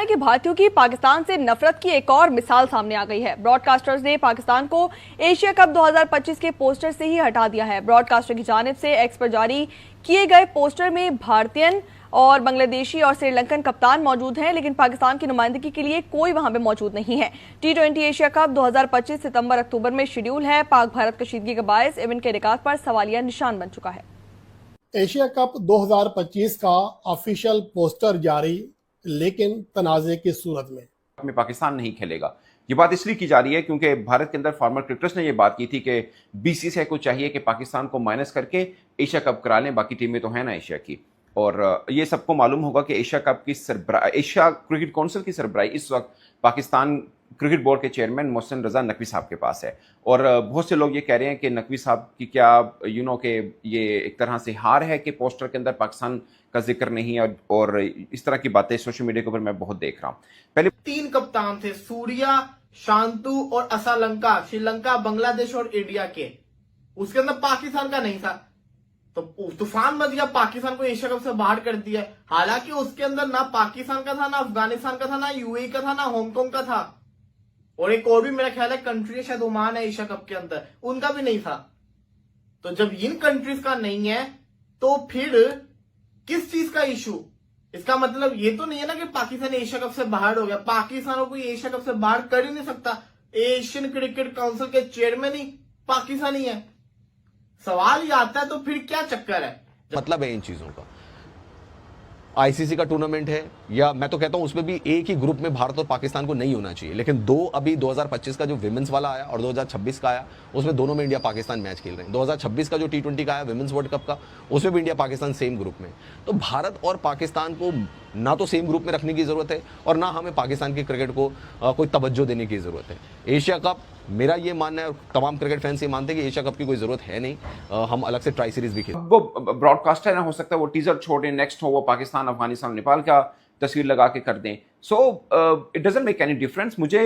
है कि भारतीयों की पाकिस्तान से नफरत की एक और मिसाल सामने आ गई है। ब्रॉडकास्टर्स ने पाकिस्तान को एशिया कप 2025 के पोस्टर से ही हटा दिया है। ब्रॉडकास्टर की जानिब से एक्स पर जारी किए गए पोस्टर में भारतीय और बांग्लादेशी और श्रीलंकन कप्तान मौजूद हैं, लेकिन पाकिस्तान की नुमाइंदगी के लिए कोई वहां पे मौजूद नहीं है। T20 एशिया कप 2025 सितंबर-अक्टूबर में शेड्यूल है। पाक भारत कशीदगी के बायस इवेंट के इनेकाद पर सवालिया निशान बन चुका है। एशिया कप 2025 का ऑफिशियल पोस्टर जारी, लेकिन तनाज़े की सूरत में पाकिस्तान नहीं खेलेगा। ये बात इसलिए की जा रही है क्योंकि भारत के अंदर फॉर्मर क्रिकेटर्स ने ये बात की थी कि बीसीसीआई को चाहिए कि पाकिस्तान को माइनस करके एशिया कप करा लें, बाकी टीमें तो हैं ना एशिया की। और ये सबको मालूम होगा कि एशिया कप की एशिया क्रिकेट काउंसिल की सरबराही इस वक्त पाकिस्तान क्रिकेट बोर्ड के चेयरमैन मोहसिन रजा नकवी साहब के पास है। और बहुत से लोग ये कह रहे हैं कि नकवी साहब की क्या के ये एक तरह से हार है कि पोस्टर के अंदर पाकिस्तान का जिक्र नहीं है, और इस तरह की बातें सोशल मीडिया के ऊपर मैं बहुत देख रहा हूँ। पहले 3 कप्तान थे, सूर्या, शांतु और असलंका, श्रीलंका, बांग्लादेश और इंडिया के। उसके अंदर पाकिस्तान का नहीं था, तो तूफान मच गया, पाकिस्तान को एशिया कप से बाहर कर दिया। हालांकि उसके अंदर ना पाकिस्तान का था, ना अफगानिस्तान का था, ना यूएई का था, ना हांगकांग का था, और एक और भी मेरा ख्याल है कंट्री शायद ओमान है एशिया कप के अंदर, उनका भी नहीं था। तो जब इन कंट्रीज का नहीं है तो फिर किस चीज का इशू? इसका मतलब ये तो नहीं है ना कि पाकिस्तान एशिया कप से बाहर हो गया। पाकिस्तान को कोई एशिया कप से बाहर कर ही नहीं सकता। एशियन क्रिकेट काउंसिल के चेयरमैन ही पाकिस्तानी है। सवाल ये आता है तो फिर क्या चक्कर है? मतलब है इन चीजों का। आईसीसी का टूर्नामेंट है, या मैं तो कहता हूं उसमें भी एक ही ग्रुप में भारत और पाकिस्तान को नहीं होना चाहिए, लेकिन दो अभी 2025 का जो विमेंस वाला आया और 2026 का आया, उसमें दोनों में इंडिया पाकिस्तान मैच खेल रहे हैं। 2026 का जो T20 का आया विमेंस वर्ल्ड कप का, उसमें भी इंडिया पाकिस्तान सेम ग्रुप में। तो भारत और पाकिस्तान को ना तो सेम ग्रुप में रखने की जरूरत है और ना हमें पाकिस्तान के क्रिकेट को कोई तवज्जो देने की जरूरत है। एशिया कप, मेरा ये मानना है और तमाम क्रिकेट फैंस ये मानते हैं कि एशिया कप की कोई जरूरत है नहीं। हम अलग से ट्राई सीरीज भी खेल, वो ब्रॉडकास्टर ना हो सकता है वो टीजर छोड़े, नेक्स्ट हो वो पाकिस्तान, अफगानिस्तान, नेपाल का तस्वीर लगा के कर दें। So it doesn't make any difference. मुझे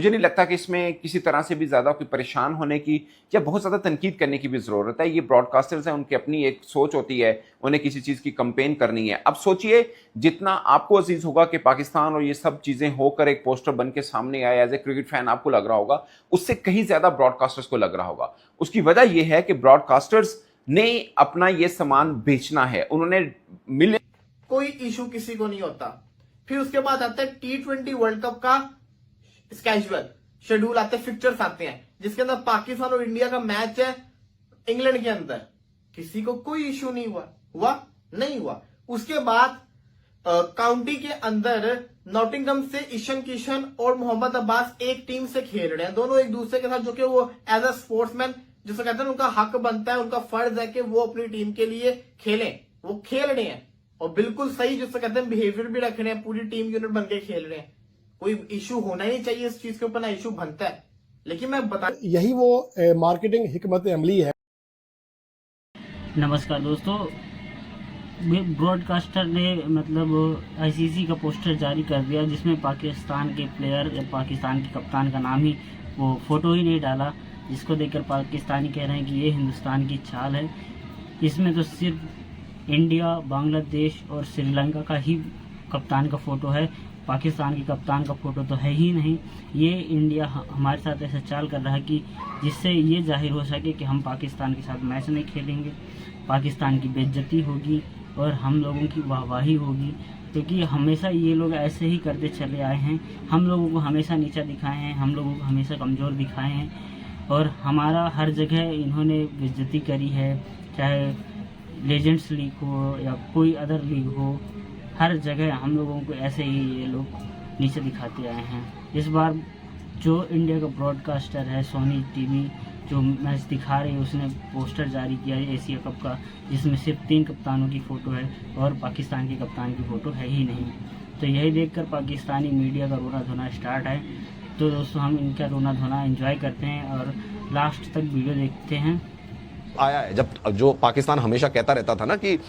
नहीं लगता कि इसमें किसी तरह से भी ज़्यादा कोई परेशान होने की या बहुत ज़्यादा तनकीद करने की भी ज़रूरत है। ये ब्रॉडकास्टर्स हैं, उनकी अपनी एक सोच होती है, उन्हें किसी चीज़ की कंपेन करनी है। अब सोचिए जितना आपको अजीज़ होगा कि पाकिस्तान और ये सब चीज़ें होकर एक पोस्टर बन के सामने आए, एज ए क्रिकेट फैन आपको लग रहा होगा, उससे कहीं ज़्यादा ब्रॉडकास्टर्स को लग रहा होगा। उसकी वजह यह है कि ब्रॉडकास्टर्स ने अपना ये सामान बेचना है, उन्होंने मिले कोई इशू किसी को नहीं होता। फिर उसके बाद आता है T20 वर्ल्ड कप का स्केड्यूल, शेड्यूल आते हैं, फिक्चर्स आते हैं, जिसके अंदर पाकिस्तान और इंडिया का मैच है इंग्लैंड के अंदर। किसी को कोई इशू नहीं हुआ नहीं हुआ। उसके बाद काउंटी के अंदर नॉटिंघम से ईशान किशन और मोहम्मद अब्बास एक टीम से खेल रहे हैं, दोनों एक दूसरे के साथ, जो कि वो एज अ स्पोर्ट्समैन जिसे कहते हैं उनका हक बनता है, उनका फर्ज है कि वो अपनी टीम के लिए खेलें। वो खेल रहे हैं और बिल्कुल सही जिससे कहते हैं बिहेवियर भी रख रहे हैं, पूरी टीम यूनिट बन के खेल रहे हैं। कोई इशू होना ही नहीं चाहिए इस चीज के ऊपर, ना इशू बनता है। लेकिन मैं बता, यही वो मार्केटिंग हिकमत अमली है। नमस्कार दोस्तों, ब्रॉडकास्टर ने मतलब आईसीसी का पोस्टर जारी कर दिया, जिसमें पाकिस्तान के प्लेयर या पाकिस्तान के कप्तान का नाम ही, वो फोटो ही नहीं डाला, जिसको देखकर पाकिस्तानी कह रहे हैं कि ये हिंदुस्तान की चाल है। इसमें तो सिर्फ इंडिया, बांग्लादेश और श्रीलंका का ही कप्तान का फ़ोटो है, पाकिस्तान के कप्तान का फ़ोटो तो है ही नहीं। ये इंडिया हमारे साथ ऐसा चाल कर रहा है कि जिससे ये जाहिर हो सके कि हम पाकिस्तान के साथ मैच नहीं खेलेंगे, पाकिस्तान की बेइज्जती होगी और हम लोगों की वाहवाही होगी, क्योंकि हमेशा ये लोग ऐसे ही करते चले आए हैं। हम लोगों को हमेशा नीचा दिखाए हैं, हम लोगों को हमेशा कमज़ोर दिखाए हैं और हमारा हर जगह इन्होंने बेइज्जती करी है, चाहे लेजेंड्स लीग हो या कोई अदर लीग हो, हर जगह हम लोगों को ऐसे ही ये लोग नीचे दिखाते आए हैं। इस बार जो इंडिया का ब्रॉडकास्टर है सोनी टीवी, जो मैच दिखा रही है, उसने पोस्टर जारी किया है एशिया कप का, जिसमें सिर्फ 3 कप्तानों की फ़ोटो है और पाकिस्तान के कप्तान की फ़ोटो है ही नहीं। तो यही देखकर पाकिस्तानी मीडिया का रोना धोना स्टार्ट है। तो दोस्तों, हम इनका रोना धोना एंजॉय करते हैं और लास्ट तक वीडियो देखते हैं। आया है जब जो पाकिस्तान हमेशा कहता रहता था ना कि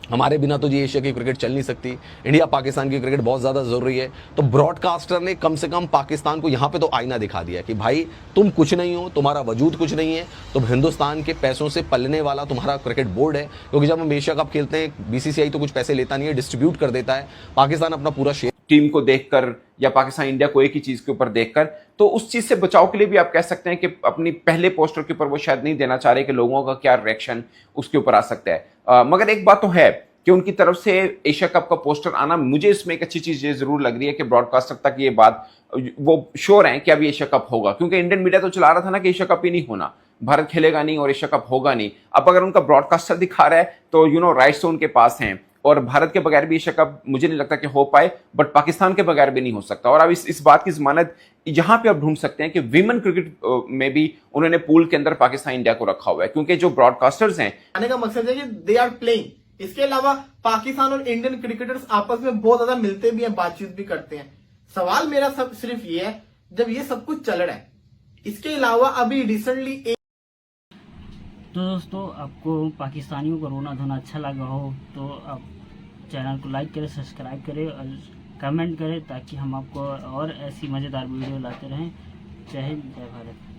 हमारे बिना तो ये एशिया की क्रिकेट चल नहीं सकती, इंडिया पाकिस्तान की क्रिकेट बहुत ज़्यादा ज़रूरी है, तो ब्रॉडकास्टर ने कम से कम पाकिस्तान को यहाँ पे तो आईना दिखा दिया कि भाई तुम कुछ नहीं हो, तुम्हारा वजूद कुछ नहीं है, तुम हिंदुस्तान के पैसों से पलने वाला तुम्हारा क्रिकेट बोर्ड है। क्योंकि जब हम एशिया कप खेलते हैं बीसीसीआई तो कुछ पैसे लेता नहीं है, डिस्ट्रीब्यूट कर देता है, पाकिस्तान अपना पूरा शेयर टीम को देखकर या पाकिस्तान इंडिया को एक ही चीज के ऊपर देखकर, तो उस चीज से बचाव के लिए भी आप कह सकते हैं कि अपनी पहले पोस्टर के ऊपर वो शायद नहीं देना चाह रहे कि लोगों का क्या रिएक्शन उसके ऊपर आ सकता है। मगर एक बात तो है कि उनकी तरफ से एशिया कप का पोस्टर आना, मुझे इसमें एक अच्छी चीज ये जरूर लग रही है कि ब्रॉडकास्टर तक ये बात वो श्योर है कि अभी एशिया कप होगा, क्योंकि इंडियन मीडिया तो चला रहा था ना कि एशिया कप ही नहीं होना, भारत खेलेगा नहीं और एशिया कप होगा नहीं। अब अगर उनका ब्रॉडकास्टर दिखा रहा है तो राइट्स तो उनके पास हैं, और भारत के बगैर भी एशिया कप मुझे नहीं लगता कि हो पाए, बट पाकिस्तान के बगैर भी नहीं हो सकता। और अब इस बात की जमानत यहां पे आप ढूंढ सकते हैं कि विमेन क्रिकेट में भी उन्होंने पूल के अंदर पाकिस्तान इंडिया को रखा हुआ है, क्योंकि जो ब्रॉडकास्टर्स हैं, आने का मकसद है कि दे आर प्लेइंग। इसके अलावा पाकिस्तान और इंडियन क्रिकेटर्स आपस में बहुत ज्यादा मिलते भी हैं, बातचीत भी करते हैं। सवाल मेरा सिर्फ ये है, जब ये सब कुछ चल रहा है, इसके अलावा अभी रिसेंटली तो दोस्तों, आपको पाकिस्तानियों को रोना धोना अच्छा लगा हो तो आप चैनल को लाइक करें, सब्सक्राइब करें और कमेंट करें, ताकि हम आपको और ऐसी मज़ेदार वीडियो लाते रहें। जय हिंद, जय भारत।